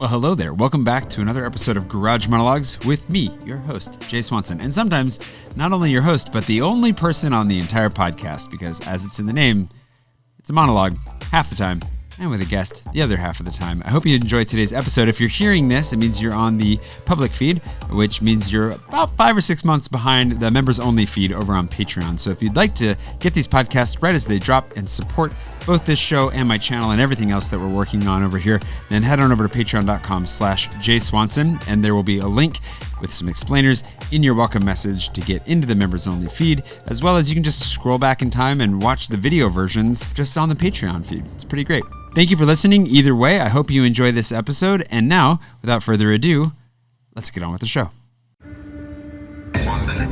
Well, hello there. Welcome back to another episode of Garage Monologues with me, your host, Jay Swanson. And sometimes, not only your host, but the only person on the entire podcast, because as it's in the name, it's a monologue half the time, and with a guest the other half of the time. I hope you enjoyed today's episode. If you're hearing this, it means you're on the public feed, which means you're about 5 or 6 months behind the members-only feed over on Patreon. So if you'd like to get these podcasts right as they drop and support both this show and my channel and everything else that we're working on over here, then head on over to patreon.com/JSwanson, and there will be a link with some explainers in your welcome message to get into the members only feed, as well as you can just scroll back in time and watch the video versions just on the Patreon feed. It's pretty great. Thank you for listening. Either way, I hope you enjoy this episode. And now, without further ado, let's get on with the show. Swanson.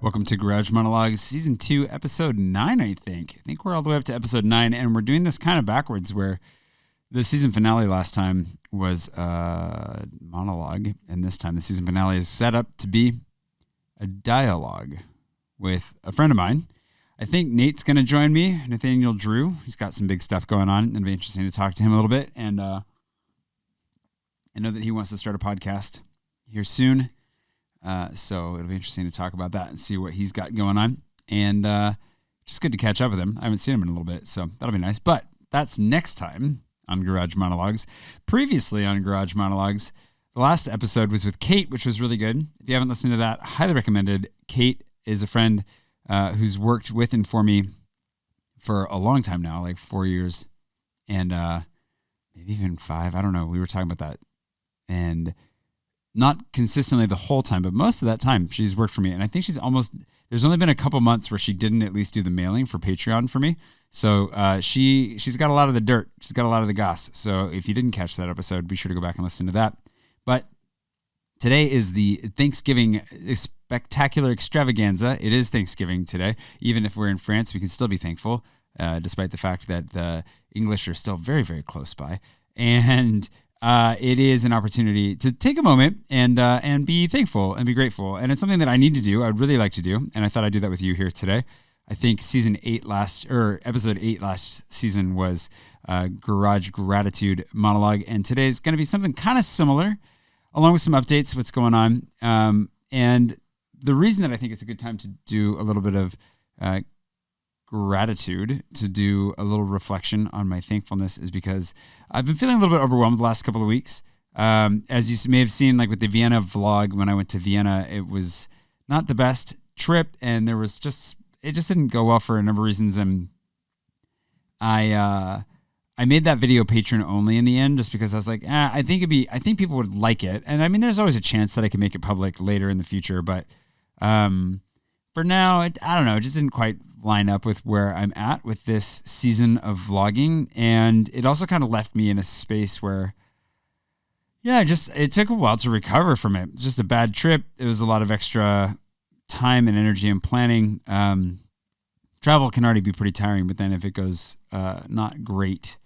Welcome to Garage Monologues, Season 2, Episode 9, I think. I think we're all the way up to Episode 9, and we're doing this kind of backwards, where the season finale last time was a monologue, and this time the season finale is set up to be a dialogue with a friend of mine. I think Nate's going to join me, Nathaniel Drew. He's got some big stuff going on. It'll be interesting to talk to him a little bit, and I know that he wants to start a podcast here soon. So it'll be interesting to talk about that and see what he's got going on. And just good to catch up with him. I haven't seen him in a little bit, so that'll be nice. But that's next time on Garage Monologues. Previously on Garage Monologues, the last episode was with Kate, which was really good. If you haven't listened to that, highly recommended. Kate is a friend who's worked with and for me for a long time now, like 4 years, and maybe even 5. I don't know. We were talking about that. And not consistently the whole time, but most of that time she's worked for me. And I think there's only been a couple months where she didn't at least do the mailing for Patreon for me. So she's got a lot of the dirt. She's got a lot of the goss. So if you didn't catch that episode, be sure to go back and listen to that. But today is the Thanksgiving Spectacular Extravaganza. It is Thanksgiving today. Even if we're in France, we can still be thankful, despite the fact that the English are still very, very close by. And it is an opportunity to take a moment and be thankful and be grateful. And it's something that I need to do. I'd really like to do. And I thought I'd do that with you here today. I think episode 8 last season was Garage Gratitude Monologue. And today's going to be something kind of similar, along with some updates, what's going on. And the reason that I think it's a good time to do a little bit of gratitude, to do a little reflection on my thankfulness, is because I've been feeling a little bit overwhelmed the last couple of weeks. As you may have seen, like with the Vienna vlog, when I went to Vienna, it was not the best trip, and it just didn't go well for a number of reasons. And I made that video Patreon only in the end, just because I was like, I think people would like it. And I mean, there's always a chance that I can make it public later in the future, but for now, I don't know, it just didn't quite line up with where I'm at with this season of vlogging. And it also kind of left me in a space where, it took a while to recover from it. It's just a bad trip. It was a lot of extra time and energy and planning. Travel can already be pretty tiring, but then if it goes not great,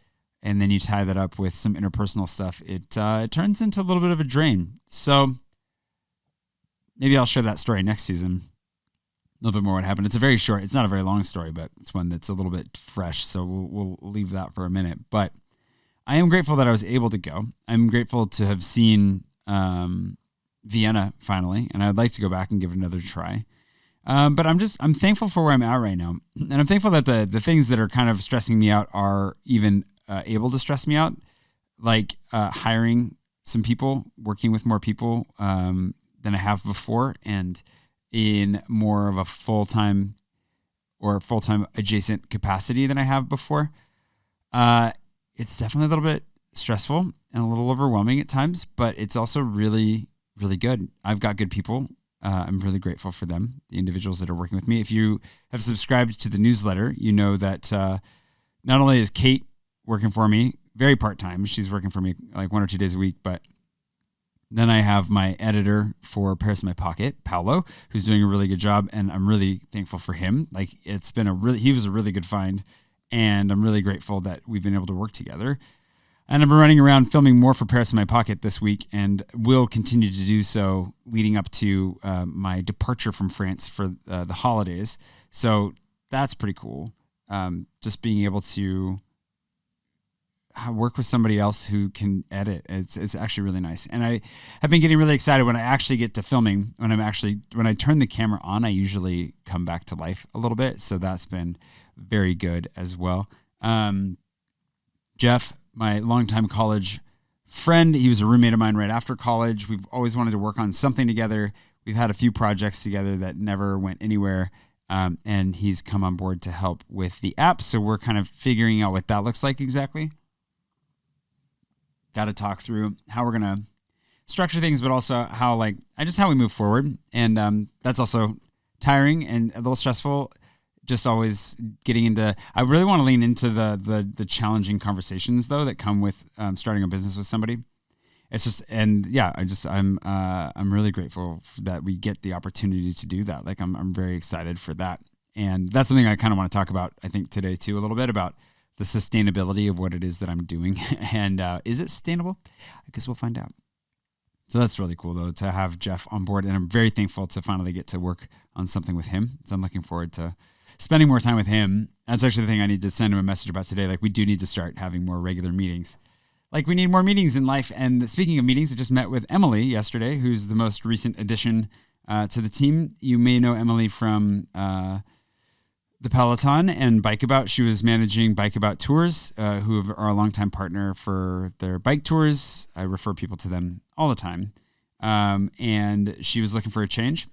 and then you tie that up with some interpersonal stuff, it turns into a little bit of a drain. So maybe I'll share that story next season. A little bit more what happened. It's not a very long story, but it's one that's a little bit fresh. So we'll leave that for a minute. But I am grateful that I was able to go. I'm grateful to have seen Vienna finally, and I'd like to go back and give it another try. But I'm thankful for where I'm at right now. And I'm thankful that the things that are kind of stressing me out are even able to stress me out, like hiring some people, working with more people than I have before, and in more of a full-time adjacent capacity than I have before. It's definitely a little bit stressful and a little overwhelming at times, but it's also really, really good. I've got good people. I'm really grateful for them, the individuals that are working with me. If you have subscribed to the newsletter, you know that not only is Kate working for me, very part-time, she's working for me like 1 or 2 days a week, but then I have my editor for Paris in My Pocket, Paolo, who's doing a really good job, and I'm really thankful for him. Like, he was a really good find, and I'm really grateful that we've been able to work together. And I've been running around filming more for Paris in My Pocket this week, and will continue to do so leading up to my departure from France for the holidays. So that's pretty cool. Just being able to work with somebody else who can edit. It's actually really nice. And I have been getting really excited when I actually get to filming. When I turn the camera on, I usually come back to life a little bit. So that's been very good as well. Jeff, my longtime college friend, he was a roommate of mine right after college. We've always wanted to work on something together. We've had a few projects together that never went anywhere. And he's come on board to help with the app. So we're kind of figuring out what that looks like exactly. Got to talk through how we're going to structure things, but also how we move forward. And that's also tiring and a little stressful. Just always getting into, I really want to lean into the challenging conversations though, that come with starting a business with somebody. It's just, and yeah, I'm really grateful that we get the opportunity to do that. Like I'm very excited for that. And that's something I kind of want to talk about, I think today too, a little bit about the sustainability of what it is that I'm doing. And is it sustainable? I guess we'll find out. So that's really cool though, to have Jeff on board. And I'm very thankful to finally get to work on something with him. So I'm looking forward to spending more time with him. That's actually the thing I need to send him a message about today. Like we do need to start having more regular meetings. Like we need more meetings in life. And speaking of meetings, I just met with Emily yesterday, who's the most recent addition to the team. You may know Emily from the Peloton and Bike About. She was managing Bike About Tours, who are a longtime partner for their bike tours. I refer people to them all the time. And she was looking for a change,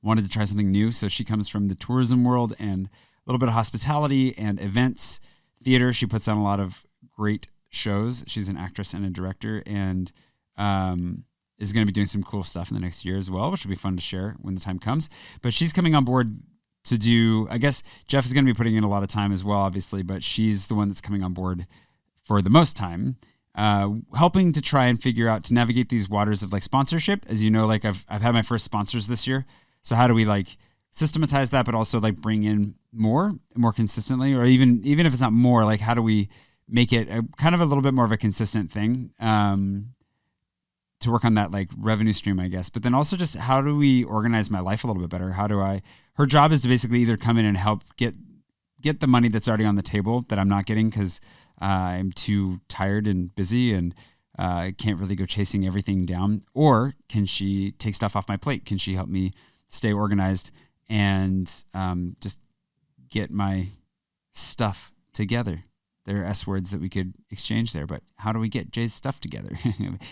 wanted to try something new. So she comes from the tourism world and a little bit of hospitality and events, theater. She puts on a lot of great shows. She's an actress and a director, and is going to be doing some cool stuff in the next year as well, which will be fun to share when the time comes. But she's coming on board to do, I guess Jeff is going to be putting in a lot of time as well, obviously, but she's the one that's coming on board for the most time, helping to try and figure out to navigate these waters of like sponsorship. As you know, like I've had my first sponsors this year. So how do we like systematize that, but also like bring in more consistently, or even if it's not more, like how do we make it a kind of a little bit more of a consistent thing, to work on that like revenue stream, I guess. But then also just how do we organize my life a little bit better? Her job is to basically either come in and help get the money that's already on the table that I'm not getting because I'm too tired and busy and I can't really go chasing everything down, or can she take stuff off my plate? Can she help me stay organized and just get my stuff together? There are S words that we could exchange there, but how do we get Jay's stuff together?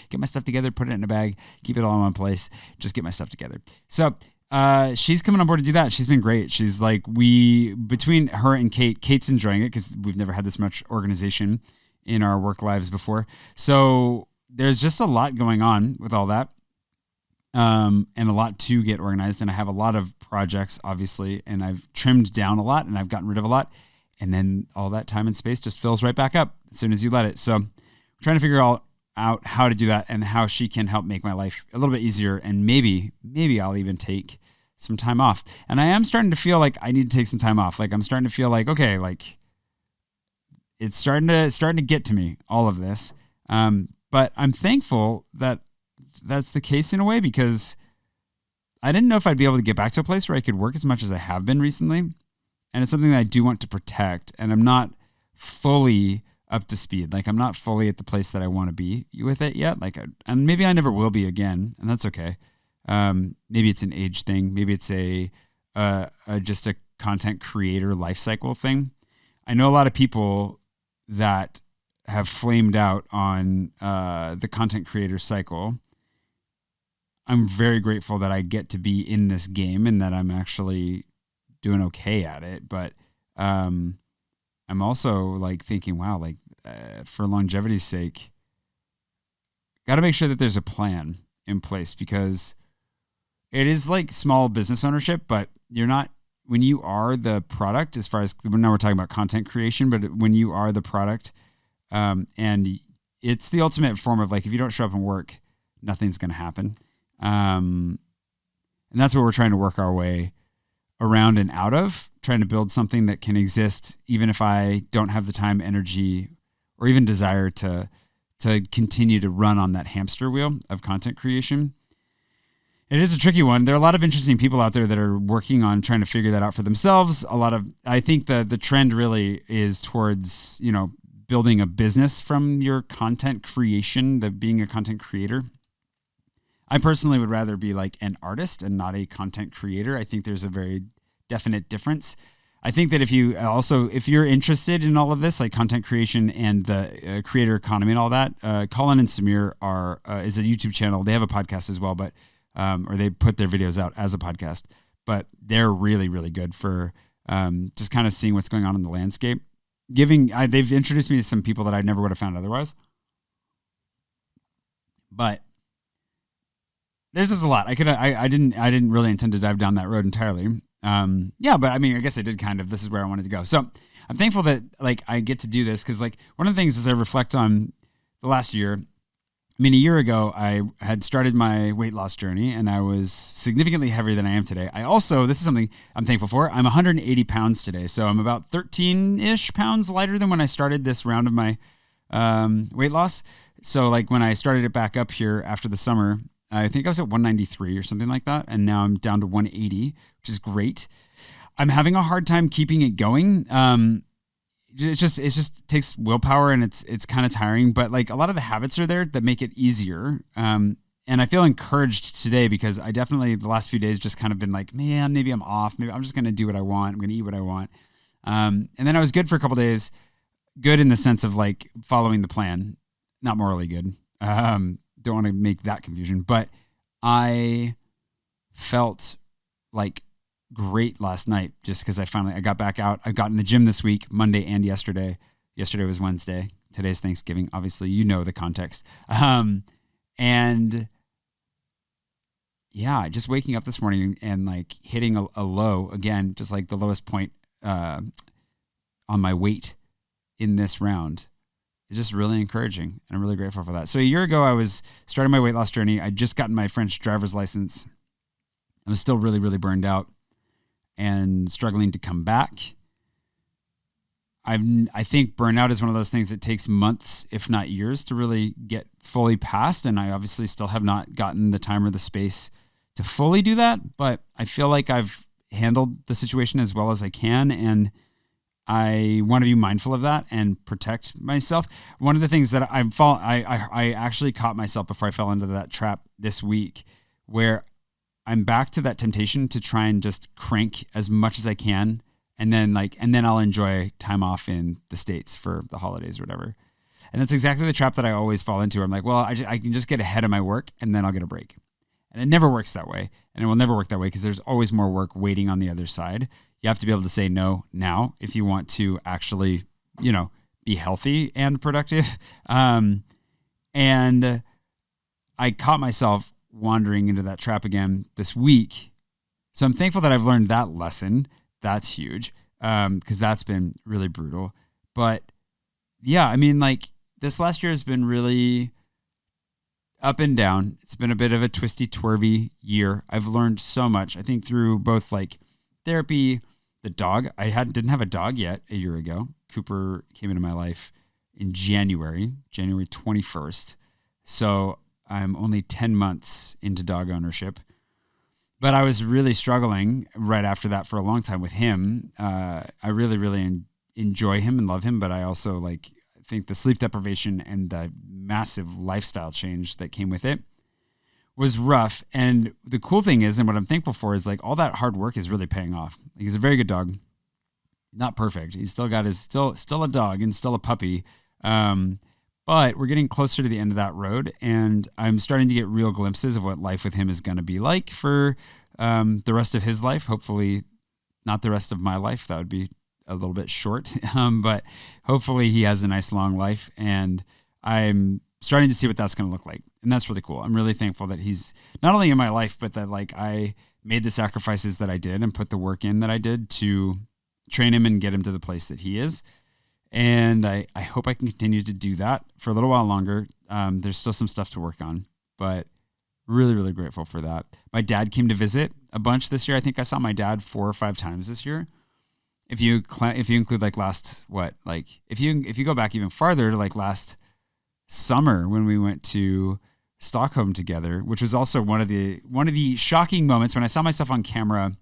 Get my stuff together, put it in a bag, keep it all in one place, just get my stuff together. So she's coming on board to do that. She's been great. She's like, between her and Kate's enjoying it because we've never had this much organization in our work lives before. So there's just a lot going on with all that. And a lot to get organized. And I have a lot of projects, obviously, and I've trimmed down a lot and I've gotten rid of a lot. And then all that time and space just fills right back up as soon as you let it. So I'm trying to figure out how to do that and how she can help make my life a little bit easier. And maybe I'll even take some time off. And I am starting to feel like I need to take some time off. Like I'm starting to feel like, okay, like it's starting to get to me, all of this. But I'm thankful that that's the case in a way, because I didn't know if I'd be able to get back to a place where I could work as much as I have been recently. And it's something that I do want to protect. And I'm not fully up to speed. Like I'm not fully at the place that I want to be with it yet. And maybe I never will be again. And that's okay. Maybe it's an age thing. Maybe it's just a content creator life cycle thing. I know a lot of people that have flamed out on the content creator cycle. I'm very grateful that I get to be in this game and that I'm actually doing okay at it. But I'm also like thinking, wow, like for longevity's sake, got to make sure that there's a plan in place, because it is like small business ownership, but you're not, when you are the product, as far as now we're talking about content creation, but when you are the product, and it's the ultimate form of like, if you don't show up and work, nothing's going to happen. And that's what we're trying to work our way around and out of, trying to build something that can exist even if I don't have the time, energy, or even desire to continue to run on that hamster wheel of content creation. It is a tricky one. There are a lot of interesting people out there that are working on trying to figure that out for themselves. I think the trend really is towards, building a business from your content creation, being a content creator. I personally would rather be like an artist and not a content creator. I think there's a very definite difference. I think that if you're interested in all of this, like content creation and the creator economy and all that, Colin and Samir is a YouTube channel. They have a podcast as well, but or they put their videos out as a podcast, but they're really, really good for just kind of seeing what's going on in the landscape. They've introduced me to some people that I never would have found otherwise. But there's just a lot. I didn't really intend to dive down that road entirely. But I mean, I guess I did kind of. This is where I wanted to go. So I'm thankful that like I get to do this because like one of the things as I reflect on the last year. I mean, a year ago, I had started my weight loss journey and I was significantly heavier than I am today. This is something I'm thankful for. I'm 180 pounds today. So I'm about 13-ish pounds lighter than when I started this round of my weight loss. So like when I started it back up here after the summer, I think I was at 193 or something like that. And now I'm down to 180, which is great. I'm having a hard time keeping it going. It just takes willpower and it's kind of tiring, but like a lot of the habits are there that make it easier. And I feel encouraged today because I definitely the last few days just kind of been like, man, maybe I'm off. Maybe I'm just going to do what I want. I'm going to eat what I want. And then I was good for a couple days, good in the sense of like following the plan, not morally good. Don't want to make that confusion, but I felt like great last night just because I got back out. I got in the gym this week, Monday and yesterday. Yesterday was Wednesday. Today's Thanksgiving. Obviously, you know the context. And yeah, just waking up this morning and like hitting a low again, just like the lowest point on my weight in this round is just really encouraging. And I'm really grateful for that. So a year ago, I was starting my weight loss journey. I'd just gotten my French driver's license. I was still really, really burned out and struggling to come back. I think burnout is one of those things that takes months, if not years, to really get fully past. And I obviously still have not gotten the time or the space to fully do that. But I feel like I've handled the situation as well as I can. And I want to be mindful of that and protect myself. One of the things that I actually caught myself before I fell into that trap this week where I'm back to that temptation to try and just crank as much as I can. And then I'll enjoy time off in the States for the holidays or whatever. And that's exactly the trap that I always fall into. I'm like, well, I can just get ahead of my work and then I'll get a break. And it never works that way. And it will never work that way because there's always more work waiting on the other side. You have to be able to say no now if you want to actually, be healthy and productive. And I caught myself wandering into that trap again this week. So I'm thankful that I've learned that lesson. That's huge because that's been really brutal. But yeah, I mean, like this last year has been really up and down. It's been a bit of a twisty, twirly year. I've learned so much. I think through both like therapy, the dog. Didn't have a dog yet a year ago. Cooper came into my life in January 21st. So I'm only 10 months into dog ownership. But I was really struggling right after that for a long time with him. I really, really enjoy him and love him, but I also think the sleep deprivation and the massive lifestyle change that came with it was rough. And the cool thing is, and what I'm thankful for is like all that hard work is really paying off. Like, he's a very good dog. Not perfect. He's still got still a dog and still a puppy. But we're getting closer to the end of that road, and I'm starting to get real glimpses of what life with him is going to be like for the rest of his life. Hopefully not the rest of my life. That would be a little bit short, but hopefully he has a nice long life, and I'm starting to see what that's going to look like. And that's really cool. I'm really thankful that he's not only in my life, but that I made the sacrifices that I did and put the work in that I did to train him and get him to the place that he is. And I hope I can continue to do that for a little while longer. There's still some stuff to work on, but really, really grateful for that. My dad came to visit a bunch this year. I think I saw my dad 4 or 5 times this year. if you include like if you go back even farther to like last summer when we went to Stockholm together, which was also one of the shocking moments when I saw myself on camera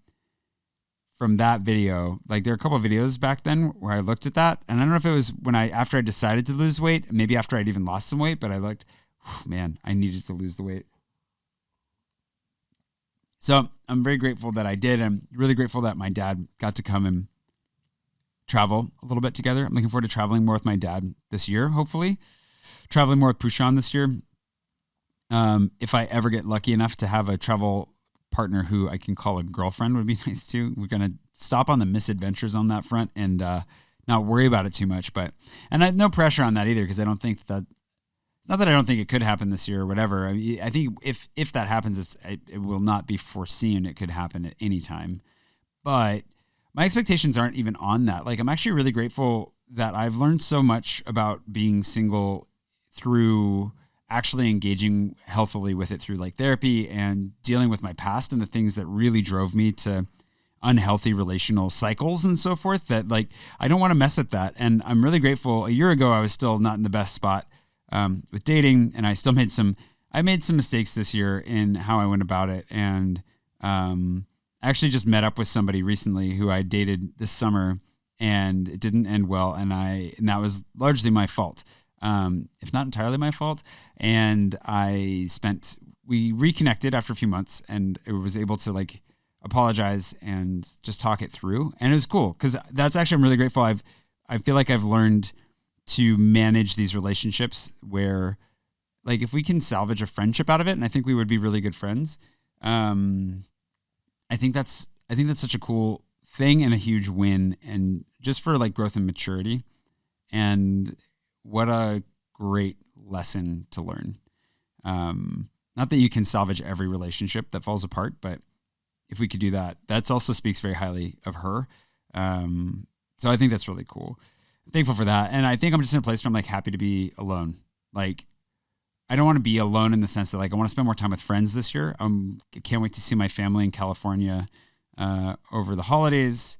from that video. Like there are a couple of videos back then where I looked at that, and I don't know if it was after I decided to lose weight, maybe after I'd even lost some weight, but I looked, man, I needed to lose the weight. So I'm very grateful that I did. I'm really grateful that my dad got to come and travel a little bit together. I'm looking forward to traveling more with my dad this year, hopefully. Traveling more with Pushan this year. If I ever get lucky enough to have a travel partner who I can call a girlfriend would be nice too. We're going to stop on the misadventures on that front and not worry about it too much. And I no pressure on that either, because I don't think that, not that I don't think it could happen this year or whatever. I think if that happens, it will not be foreseen. It could happen at any time. But my expectations aren't even on that. Like, I'm actually really grateful that I've learned so much about being single through actually engaging healthily with it through like therapy and dealing with my past and the things that really drove me to unhealthy relational cycles and so forth, that like, I don't want to mess with that. And I'm really grateful. A year ago, I was still not in the best spot with dating, and I still made some mistakes this year in how I went about it. And I actually just met up with somebody recently who I dated this summer, and it didn't end well. And that was largely my fault. If not entirely my fault. And we reconnected after a few months, and it was able to like apologize and just talk it through. And it was cool, because that's actually, I'm really grateful. I feel like I've learned to manage these relationships where like, if we can salvage a friendship out of it, and I think we would be really good friends. I think that's such a cool thing and a huge win, and just for like growth and maturity. And what a great lesson to learn. Not that you can salvage every relationship that falls apart, but if we could do that, that also speaks very highly of her. So I think that's really cool. I'm thankful for that. And I think I'm just in a place where I'm like happy to be alone. Like, I don't want to be alone in the sense that like, I want to spend more time with friends this year. I can't wait to see my family in California over the holidays.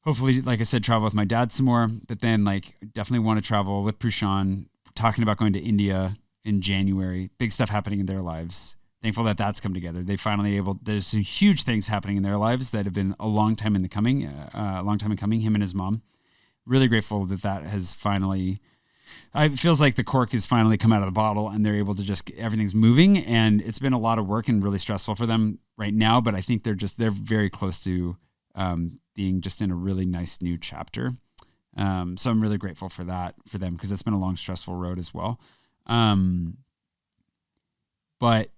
Hopefully, like I said, travel with my dad some more, but then like definitely want to travel with Prushan, talking about going to India in January. Big stuff happening in their lives. Thankful that that's come together. There's some huge things happening in their lives that have been a long time in coming, him and his mom. Really grateful that has finally, it feels like the cork has finally come out of the bottle, and they're able to just, everything's moving, and it's been a lot of work and really stressful for them right now, but I think they're very close to being just in a really nice new chapter. So I'm really grateful for that, for them, because it's been a long, stressful road as well. But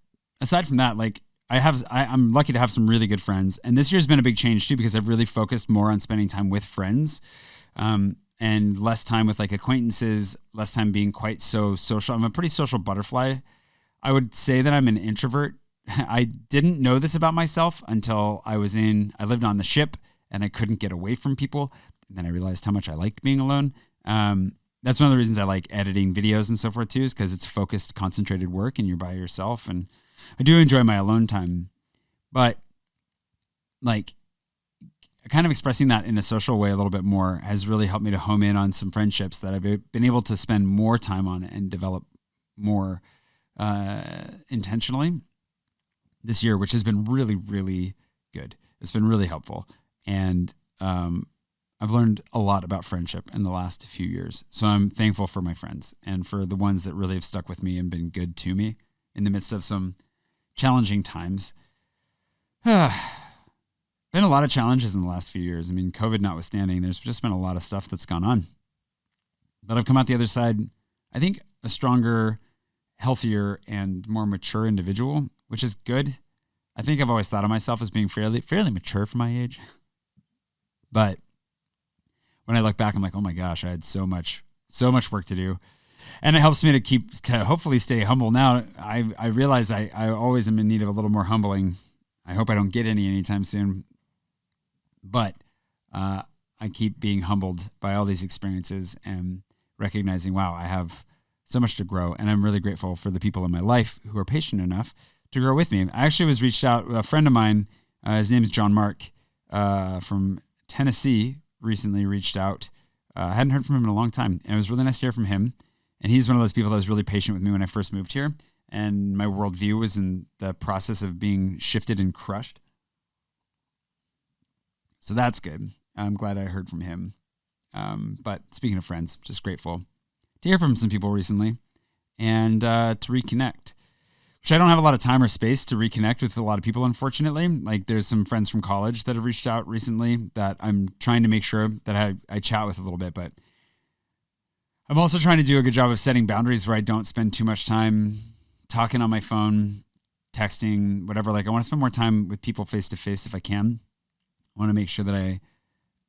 aside from that, like I'm lucky to have some really good friends, and this year's been a big change too, because I've really focused more on spending time with friends, and less time with like acquaintances, less time being quite so social. I'm a pretty social butterfly. I would say that I'm an introvert. I didn't know this about myself until I lived on the ship, and I couldn't get away from people. And then I realized how much I liked being alone. That's one of the reasons I like editing videos and so forth too, is because it's focused, concentrated work, and you're by yourself. And I do enjoy my alone time, but like kind of expressing that in a social way a little bit more has really helped me to home in on some friendships that I've been able to spend more time on and develop more intentionally this year, which has been really, really good. It's been really helpful. And I've learned a lot about friendship in the last few years. So I'm thankful for my friends and for the ones that really have stuck with me and been good to me in the midst of some challenging times. Been a lot of challenges in the last few years. I mean, COVID notwithstanding, there's just been a lot of stuff that's gone on. But I've come out the other side, I think, a stronger, healthier, and more mature individual, which is good. I think I've always thought of myself as being fairly mature for my age. But when I look back, I'm like, oh my gosh, I had so much work to do. And it helps me to hopefully stay humble now. I realize I always am in need of a little more humbling. I hope I don't get anytime soon. But I keep being humbled by all these experiences and recognizing, wow, I have so much to grow. And I'm really grateful for the people in my life who are patient enough to grow with me. I actually reached out, a friend of mine, his name is John Mark, from Tennessee, recently reached out. I hadn't heard from him in a long time, and it was really nice to hear from him. And he's one of those people that was really patient with me when I first moved here, and my worldview was in the process of being shifted and crushed. So that's good. I'm glad I heard from him. But speaking of friends, just grateful to hear from some people recently and to reconnect, which I don't have a lot of time or space to reconnect with a lot of people, unfortunately. Like there's some friends from college that have reached out recently that I'm trying to make sure that I chat with a little bit, but I'm also trying to do a good job of setting boundaries where I don't spend too much time talking on my phone, texting, whatever. Like I want to spend more time with people face to face if I can. I want to make sure that I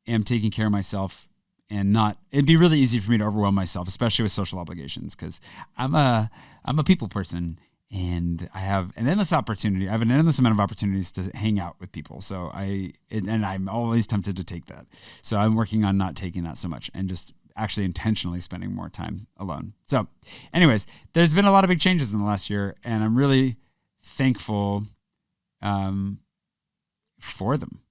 am taking care of myself and not, it'd be really easy for me to overwhelm myself, especially with social obligations, because I'm a people person and I have an endless opportunity. I have an endless amount of opportunities to hang out with people. So and I'm always tempted to take that. So I'm working on not taking that so much and just actually intentionally spending more time alone. So anyways, there's been a lot of big changes in the last year and I'm really thankful for them.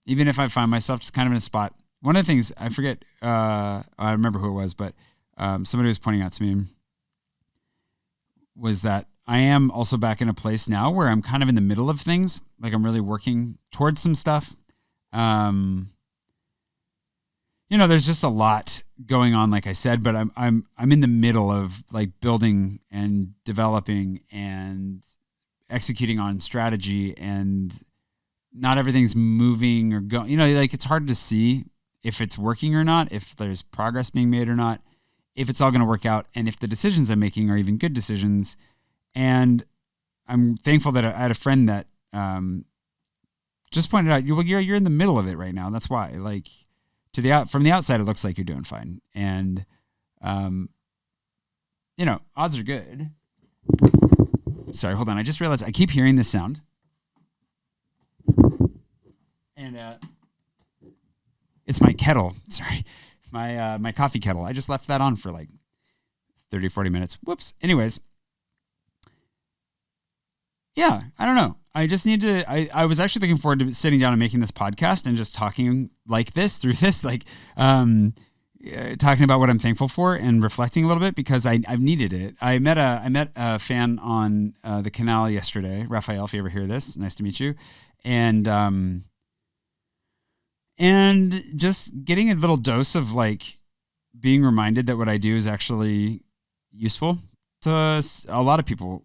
Even if I find myself just kind of in a spot. One of the things, I forget, I remember who it was, but somebody was pointing out to me was that I am also back in a place now where I'm kind of in the middle of things. Like I'm really working towards some stuff. There's just a lot going on, like I said, but I'm in the middle of like building and developing and executing on strategy, and not everything's moving or going, like it's hard to see if it's working or not, if there's progress being made or not, if it's all going to work out, and if the decisions I'm making are even good decisions. And I'm thankful that I had a friend that just pointed out, you're in the middle of it right now. That's why, like, from the outside, it looks like you're doing fine. And, odds are good. Sorry, hold on. I just realized I keep hearing this sound. And it's my kettle. Sorry. My coffee kettle. I just left that on for like 30, 40 minutes. Whoops. Anyways. Yeah, I don't know. I just need to, I was actually looking forward to sitting down and making this podcast and just talking like this through this, like talking about what I'm thankful for and reflecting a little bit because I've needed it. I met a fan on the canal yesterday. Raphael, if you ever hear this, nice to meet you. And just getting a little dose of like being reminded that what I do is actually useful to a lot of people.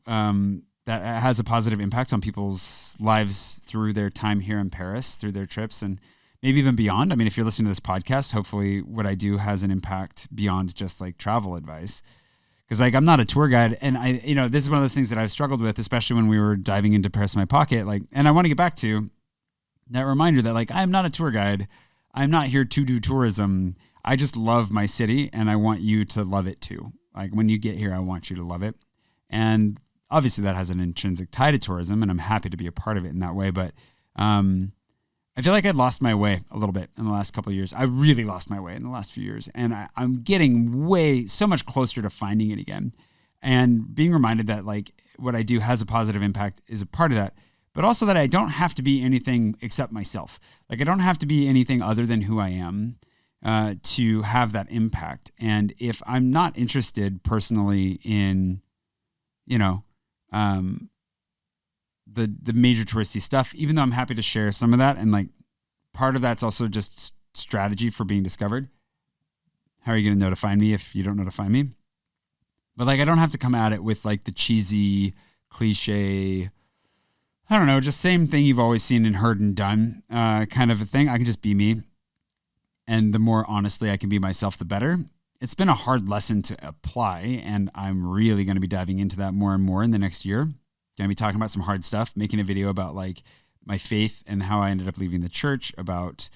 That has a positive impact on people's lives through their time here in Paris, through their trips, and maybe even beyond. I mean, if you're listening to this podcast, hopefully what I do has an impact beyond just like travel advice. Because like I'm not a tour guide, and this is one of those things that I've struggled with, especially when we were diving into Paris in My Pocket. Like, and I want to get back to that reminder that like I'm not a tour guide. I'm not here to do tourism. I just love my city, and I want you to love it too. Like when you get here, I want you to love it, and obviously that has an intrinsic tie to tourism, and I'm happy to be a part of it in that way. But I feel like I'd lost my way a little bit in the last couple of years. I really lost my way in the last few years, and I'm getting so much closer to finding it again. And being reminded that like what I do has a positive impact is a part of that, but also that I don't have to be anything except myself. Like I don't have to be anything other than who I am to have that impact. And if I'm not interested personally in, the major touristy stuff, even though I'm happy to share some of that. And like part of that's also just strategy for being discovered. How are you going to notify me if you don't notify me? But like, I don't have to come at it with like the cheesy cliche, I don't know, just same thing you've always seen and heard and done kind of a thing. I can just be me. And the more honestly I can be myself, the better. It's been a hard lesson to apply, and I'm really going to be diving into that more and more in the next year. Going to be talking about some hard stuff, making a video about like my faith and how I ended up leaving the church, about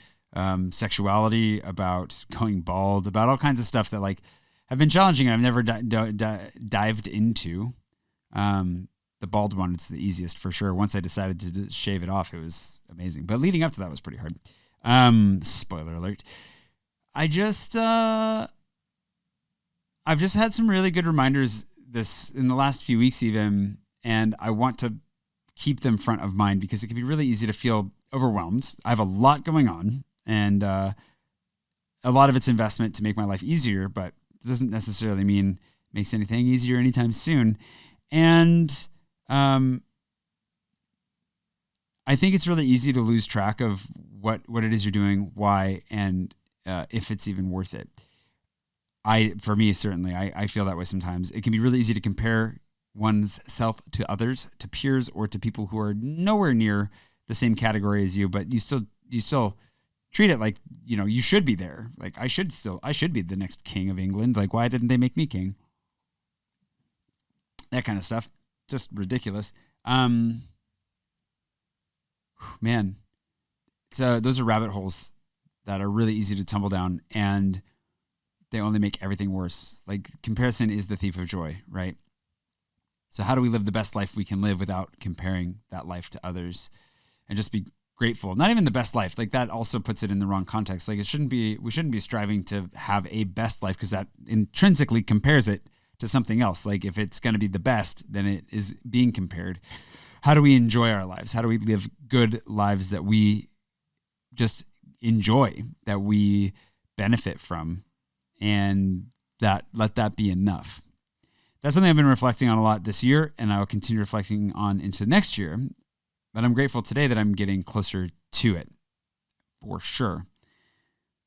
sexuality, about going bald, about all kinds of stuff that like have been challenging and I've never dived into. The bald one, it's the easiest for sure. Once I decided to shave it off, it was amazing. But leading up to that was pretty hard. Spoiler alert. I've just had some really good reminders in the last few weeks even, and I want to keep them front of mind because it can be really easy to feel overwhelmed. I have a lot going on, and a lot of it's investment to make my life easier, but it doesn't necessarily mean it makes anything easier anytime soon. And I think it's really easy to lose track of what it is you're doing, why, and if it's even worth it. For me, certainly, I feel that way sometimes. It can be really easy to compare one's self to others, to peers, or to people who are nowhere near the same category as you, but you still treat it like, you should be there. Like I should be the next king of England. Like, why didn't they make me king? That kind of stuff. Just ridiculous. Man, so those are rabbit holes that are really easy to tumble down, and they only make everything worse. Like, comparison is the thief of joy, right? So how do we live the best life we can live without comparing that life to others, and just be grateful? Not even the best life. Like, that also puts it in the wrong context. Like, we shouldn't be striving to have a best life, because that intrinsically compares it to something else. Like, if it's going to be the best, then it is being compared. How do we enjoy our lives? How do we live good lives that we just enjoy, that we benefit from, and let that be enough? That's something I've been reflecting on a lot this year, and I'll continue reflecting on into next year. But I'm grateful today that I'm getting closer to it, for sure.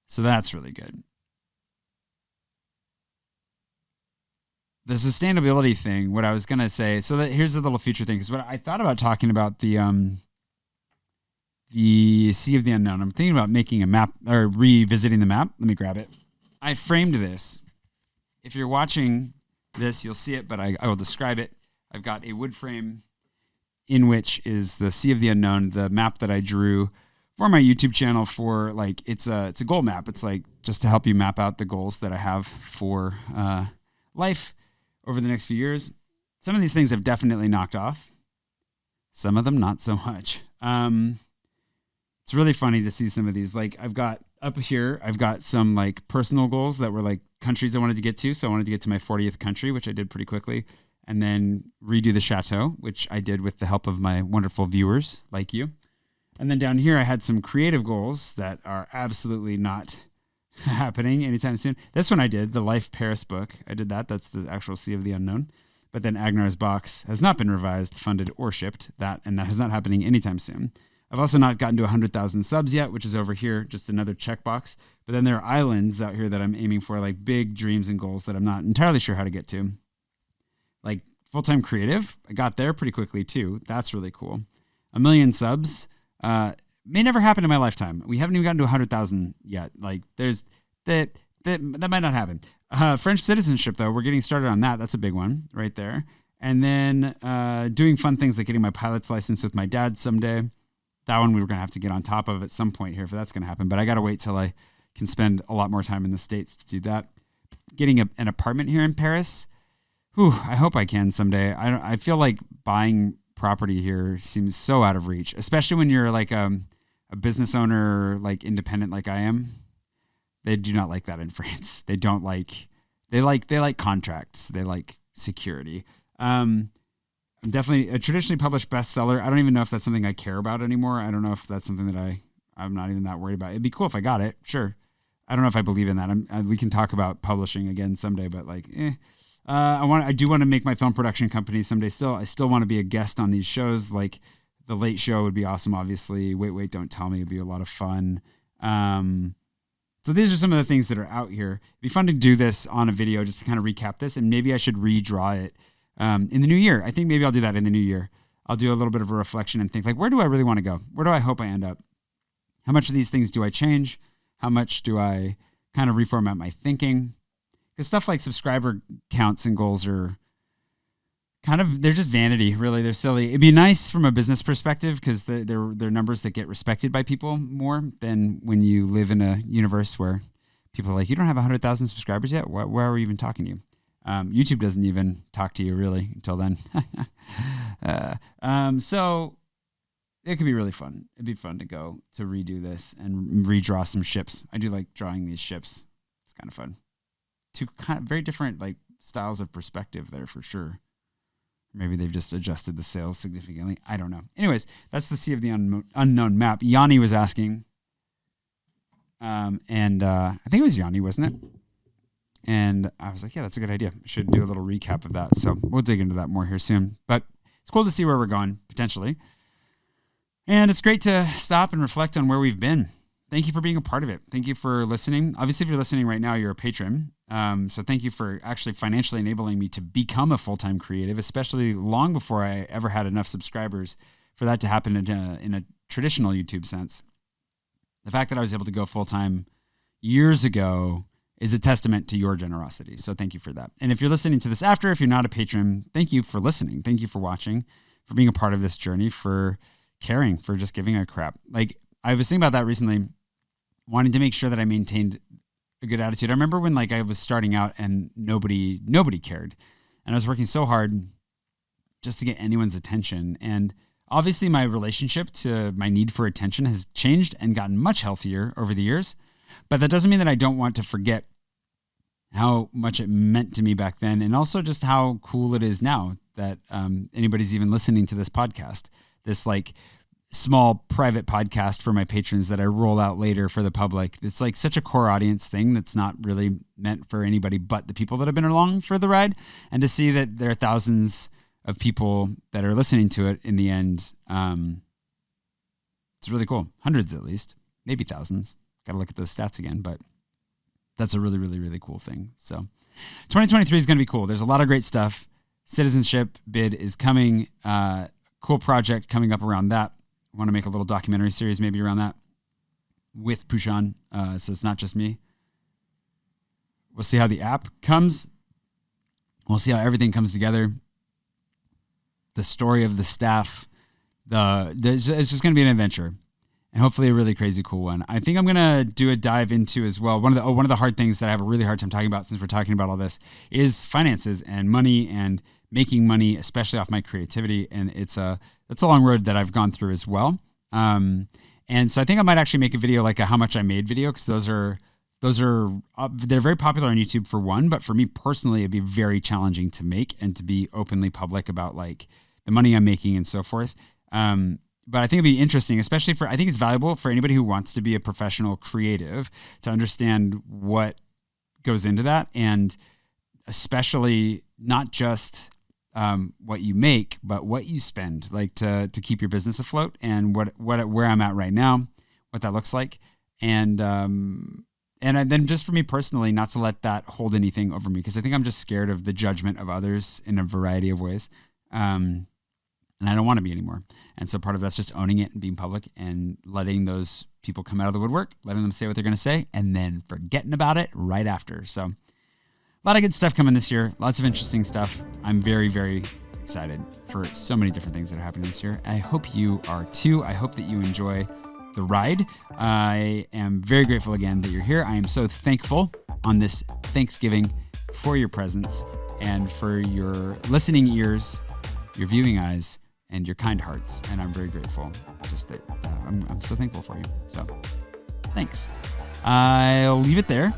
So that's really good. The sustainability thing, what I was going to say, so that here's a little future thing, because what I thought about talking about the Sea of the Unknown. I'm thinking about making a map, or revisiting the map. Let me grab it. I framed this. If you're watching this, you'll see it, but I will describe it. I've got a wood frame in which is the Sea of the Unknown, the map that I drew for my YouTube channel for, like, it's a goal map. It's like just to help you map out the goals that I have for life over the next few years. Some of these things I've definitely knocked off. Some of them not so much. It's really funny to see some of these. Like, I've got up here, I've got some like personal goals that were like countries I wanted to get to. So I wanted to get to my 40th country, which I did pretty quickly, and then redo the chateau, which I did with the help of my wonderful viewers like you. And then down here, I had some creative goals that are absolutely not happening anytime soon. This one I did, the Life Paris book. I did that. That's the actual Sea of the Unknown. But then Agnar's box has not been revised, funded, or shipped. And that is not happening anytime soon. I've also not gotten to 100,000 subs yet, which is over here, just another checkbox. But then there are islands out here that I'm aiming for, like big dreams and goals that I'm not entirely sure how to get to. Like full-time creative, I got there pretty quickly too. That's really cool. 1 million subs. May never happen in my lifetime. We haven't even gotten to 100,000 yet. Like, there's that might not happen. French citizenship, though, we're getting started on that. That's a big one right there. And then doing fun things like getting my pilot's license with my dad someday. That one we were going to have to get on top of at some point here if that's going to happen. But I got to wait till I can spend a lot more time in the States to do that. Getting an apartment here in Paris. Whew, I hope I can someday. I feel like buying property here seems so out of reach, especially when you're like a business owner, like independent, like I am. They do not like that in France. They like contracts. They like security. I'm definitely a traditionally published bestseller. I don't even know if that's something I care about anymore. I don't know if that's something that I'm not even that worried about. It'd be cool if I got it. Sure. I don't know if I believe in that. We can talk about publishing again someday, but like, I do want to make my film production company someday. I still want to be a guest on these shows. Like The Late Show would be awesome. Obviously, Wait, Don't Tell Me would be a lot of fun. So these are some of the things that are out here. It'd be fun to do this on a video just to kind of recap this, and maybe I should redraw it in the new year. I think maybe I'll do that in the new year. I'll do a little bit of a reflection and think, like, where do I really want to go? Where do I hope I end up? How much of these things do I change? How much do I kind of reformat my thinking? Because stuff like subscriber counts and goals are they're just vanity, really. They're silly. It'd be nice from a business perspective because they're numbers that get respected by people more than when you live in a universe where people are like, you don't have 100,000 subscribers yet? Why are we even talking to you? YouTube doesn't even talk to you really until then. So it could be really fun. It'd be fun to go to redo this and redraw some ships. I do like drawing these ships. It's kind of fun. Two kind of very different like styles of perspective there for sure. Maybe they've just adjusted the sales significantly. I don't know. Anyways, that's the Sea of the Unknown map. Yanni was asking, And I think it was Yanni, wasn't it? And I was like, yeah, that's a good idea. I should do a little recap of that. So we'll dig into that more here soon. But it's cool to see where we're going, potentially. And it's great to stop and reflect on where we've been. Thank you for being a part of it. Thank you for listening. Obviously, if you're listening right now, you're a patron. So thank you for actually financially enabling me to become a full-time creative, especially long before I ever had enough subscribers for that to happen in a traditional YouTube sense. The fact that I was able to go full-time years ago is a testament to your generosity. So thank you for that. And if you're listening to this after, if you're not a patron, thank you for listening. Thank you for watching, for being a part of this journey, for caring, for just giving a crap. Like, I was thinking about that recently, wanting to make sure that I maintained a good attitude. I remember when I was starting out and nobody cared. And I was working so hard just to get anyone's attention. And obviously my relationship to my need for attention has changed and gotten much healthier over the years. But that doesn't mean that I don't want to forget how much it meant to me back then, and also just how cool it is now that anybody's even listening to this podcast. This small private podcast for my patrons that I roll out later for the public. It's such a core audience thing that's not really meant for anybody but the people that have been along for the ride. And to see that there are thousands of people that are listening to it in the end, it's really cool. Hundreds at least, maybe thousands. Got to look at those stats again, but that's a really, really, really cool thing. So 2023 is going to be cool. There's a lot of great stuff. Citizenship bid is coming. Cool project coming up around that. I want to make a little documentary series maybe around that with Pushan. So it's not just me. We'll see how the app comes. We'll see how everything comes together. The story of the staff. It's just going to be an adventure. And hopefully a really crazy cool one. I think I'm going to do a dive into as well. One of the hard things that I have a really hard time talking about, since we're talking about all this, is finances and money and making money, especially off my creativity. And that's a long road that I've gone through as well. And so I think I might actually make a video, like a how much I made video, because they're very popular on YouTube for one, but for me personally, it'd be very challenging to make and to be openly public about the money I'm making and so forth. But I think it'd be interesting, especially I think it's valuable for anybody who wants to be a professional creative to understand what goes into that, and especially not just what you make, but what you spend, to keep your business afloat, and where I'm at right now, what that looks like, and then just for me personally, not to let that hold anything over me, because I think I'm just scared of the judgment of others in a variety of ways. And I don't want to be anymore. And so part of that's just owning it and being public and letting those people come out of the woodwork, letting them say what they're going to say, and then forgetting about it right after. So a lot of good stuff coming this year. Lots of interesting stuff. I'm very, very excited for so many different things that are happening this year. I hope you are too. I hope that you enjoy the ride. I am very grateful again that you're here. I am so thankful on this Thanksgiving for your presence and for your listening ears, your viewing eyes, and your kind hearts. And I'm very grateful. Just that I'm so thankful for you. So thanks. I'll leave it there.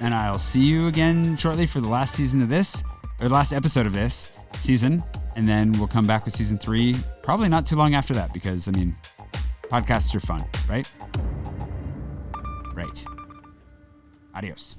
And I'll see you again shortly for the last season of this, or the last episode of this season. And then we'll come back with season 3, probably not too long after that, because podcasts are fun, right? Right. Adios.